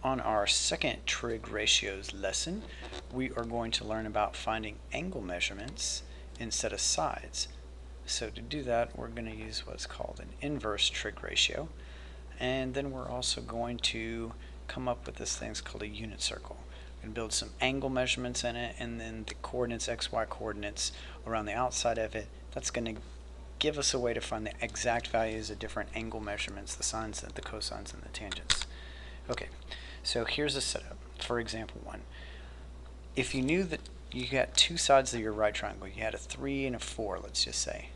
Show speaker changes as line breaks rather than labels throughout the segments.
On our second trig ratios lesson, we are going to learn about finding angle measurements instead of sides. So to do that, we're going to use what's called an inverse trig ratio, and then we're also going to come up with this thing called a unit circle. We're going to build some angle measurements in it, and then the coordinates, xy coordinates around the outside of it. That's going to give us a way to find the exact values of different angle measurements, the sines, the cosines, and the tangents. Okay, so here's a setup for example 1. If you knew that you got two sides of your right triangle, you had a 3 and a 4, let's just say,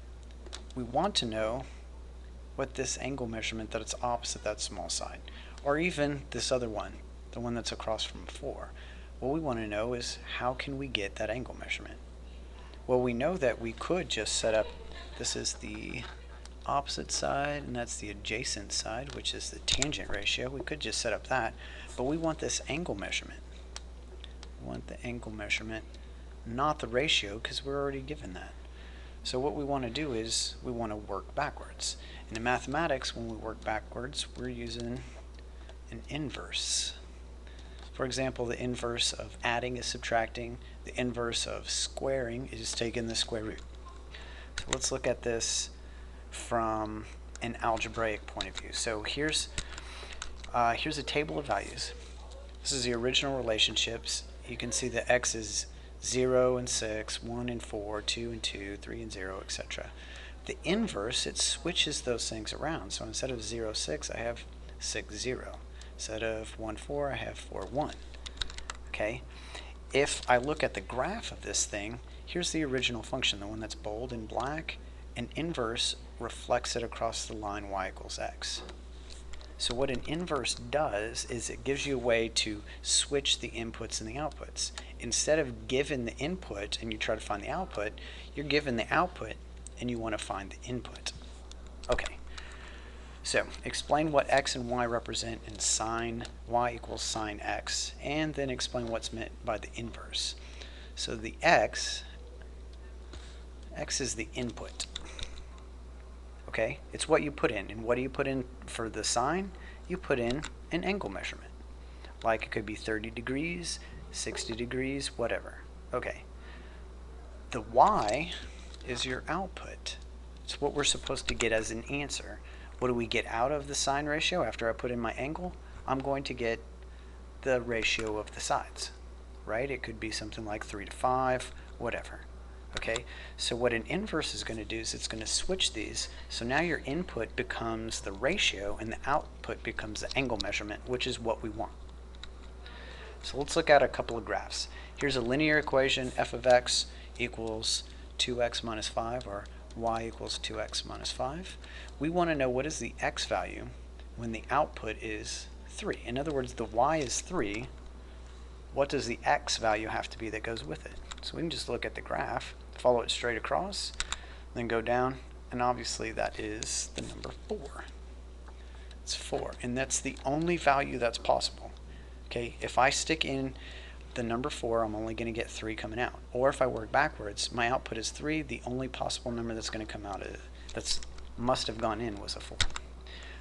we want to know what this angle measurement that it's opposite that small side, or even this other one, the one that's across from 4. What we want to know is how can we get that angle measurement? Well, we know that we could just set up, this is the opposite side and that's the adjacent side, which is the tangent ratio. We could just set up that, but we want this angle measurement. We want the angle measurement, not the ratio, because we're already given that. So what we want to do is we want to work backwards. And in mathematics, when we work backwards, we're using an inverse. For example, the inverse of adding is subtracting. The inverse of squaring is taking the square root. So let's look at this from an algebraic point of view. So here's a table of values. This is the original relationships. You can see that x is 0 and 6, 1 and 4, 2 and 2, 3 and 0, etc. The inverse, it switches those things around. So instead of 0, 6, I have 6, 0. Instead of 1, 4, I have 4, 1. Okay? If I look at the graph of this thing, here's the original function, the one that's bold in black. An inverse reflects it across the line y equals x. So what an inverse does is it gives you a way to switch the inputs and the outputs. Instead of given the input and you try to find the output, you're given the output and you want to find the input. Okay, so explain what x and y represent in sine y equals sine x, and then explain what's meant by the inverse. So the x is the input. Okay, it's what you put in. And what do you put in for the sine? You put in an angle measurement. Like it could be 30 degrees, 60 degrees, whatever. Okay. The y is your output. It's what we're supposed to get as an answer. What do we get out of the sine ratio after I put in my angle? I'm going to get the ratio of the sides, right? It could be something like 3 to 5, whatever. Okay, so what an inverse is going to do is it's going to switch these. So now your input becomes the ratio and the output becomes the angle measurement, which is what we want. So let's look at a couple of graphs. Here's a linear equation, f of x equals 2x minus 5, or y equals 2x minus 5. We want to know what is the x value when the output is 3. In other words, the y is 3. What does the x value have to be that goes with it? So we can just look at the graph, follow it straight across, then go down, and obviously that is the number 4. It's 4, and that's the only value that's possible. Okay, if I stick in the number 4, I'm only going to get 3 coming out. Or if I work backwards, my output is 3, the only possible number that's going to come out of it, that's must have gone in, was a 4.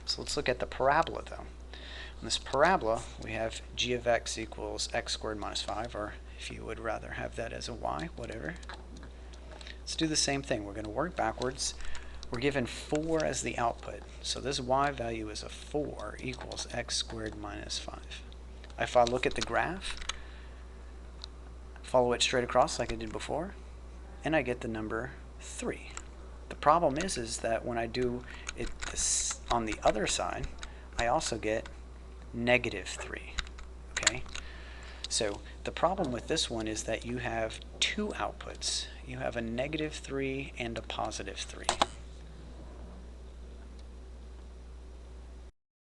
So let's look at the parabola though. In this parabola, we have g of x equals x squared minus 5, or if you would rather have that as a y, whatever. Let's do the same thing. We're going to work backwards. We're given 4 as the output. So this y value is a 4 equals x squared minus 5. If I look at the graph, follow it straight across like I did before, and I get the number 3. The problem is that when I do it on the other side, I also get negative 3. Okay? So the problem with this one is that you have two outputs. You have a negative 3 and a positive 3.